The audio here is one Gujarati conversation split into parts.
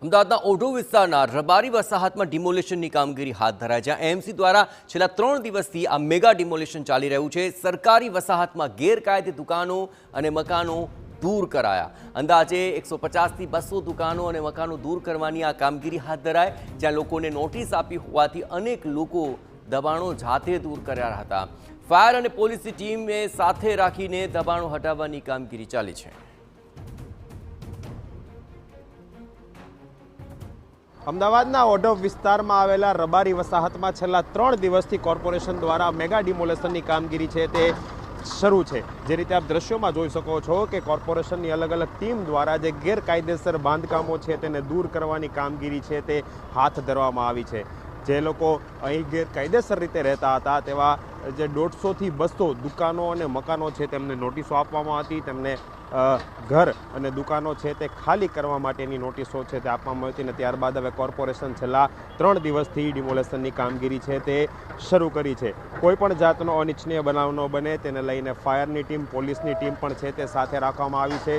અમદાવાદના ઓઢો વિસ્તારના રબારી વસાહતમાં ડિમોલેશનની કામગીરી હાથ ધરાઈ, જ્યાં એએમસી દ્વારા છેલ્લા 3 દિવસથી આ મેગા ડિમોલેશન ચાલી રહ્યું છે। સરકારી વસાહતમાં ગેરકાયદે દુકાનો અને મકાનો દૂર કરાયા। અંદાજે 150 થી 200 દુકાનો અને મકાનો દૂર કરવાની આ કામગીરી હાથ ધરાઈ, જ્યાં લોકોને નોટિસ આપી હોવાથી અનેક લોકો દબાણો જાતે દૂર કર્યા હતા। ફાયર અને પોલીસની ટીમને સાથે રાખીને દબાણો હટાવવાની કામગીરી ચાલી છે। અમદાવાદના ઓઢવ વિસ્તારમાં આવેલા રબારી વસાહતમાં છેલ્લા 3 દિવસથી કોર્પોરેશન દ્વારા મેગા ડિમોલેશનની કામગીરી છે તે શરૂ છે। જે રીતે આપ દ્રશ્યોમાં જોઈ શકો છો કે કોર્પોરેશનની અલગ અલગ ટીમ દ્વારા જે ગેરકાયદેસર બાંધકામો છે તેને દૂર કરવાની કામગીરી છે તે હાથ ધરવામાં આવી છે। જે લોકો અહીં ગેરકાયદેસર રીતે રહેતા હતા તેવા જે 150 થી 200 દુકાનો અને મકાનો છે તેમને નોટિસો આપવામાં હતી, તેમને ઘર અને દુકાનો છે તે ખાલી કરવા માટેની નોટિસો છે તે આપવામાં આવી હતી અને ત્યારબાદ હવે કોર્પોરેશન છેલ્લા 3 દિવસથી ડિમોલેશનની કામગીરી છે તે શરૂ કરી છે। કોઈ પણ જાતનો અનિચ્છનીય બનાવ ન બને તેને લઈને ફાયરની ટીમ, પોલીસની ટીમ પણ છે તે સાથે રાખવામાં આવી છે।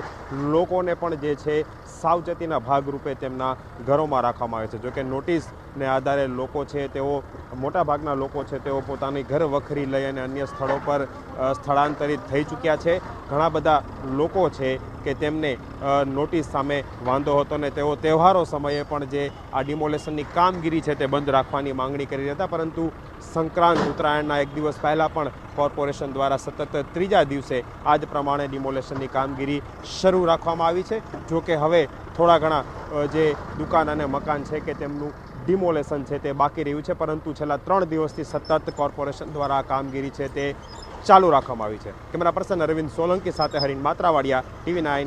લોકોને પણ જે છે સાવચેતીના ભાગરૂપે તેમના ઘરોમાં રાખવામાં આવે છે। જોકે નોટિસને આધારે લોકો છે તેઓ મોટાભાગના લોકો છે તેઓ પોતાની ઘર વખરી લઈ અને અન્ય સ્થળો પર સ્થળાંતરિત થઈ ચૂક્યા છે। ઘણા બધા લોકો છે કે તેમને નોટિસ સામે વાંધો હતો ને તેઓ તહેવારો સમયે પણ જે આ ડિમોલેશનની કામગીરી છે તે બંધ રાખવાની માંગણી કરી રહ્યા હતા, પરંતુ સંક્રાંત ઉત્તરાયણના 1 દિવસ પહેલાં પણ કોર્પોરેશન દ્વારા સતત 3જા દિવસે આ જ પ્રમાણે ડિમોલેશનની કામગીરી શરૂ રાખવામાં આવી છે। જો કે હવે થોડા ઘણા જે દુકાન અને મકાન છે કે તેમનું ડિમોલેશન છે તે બાકી રહ્યું છે, પરંતુ છેલ્લા 3 દિવસથી સતત કોર્પોરેશન દ્વારા આ કામગીરી છે તે ચાલુ રાખવામાં આવી છે। કેમેરા પર્સન અરવિંદ સોલંકી સાથે હરીન માત્રાવાડિયા, TV9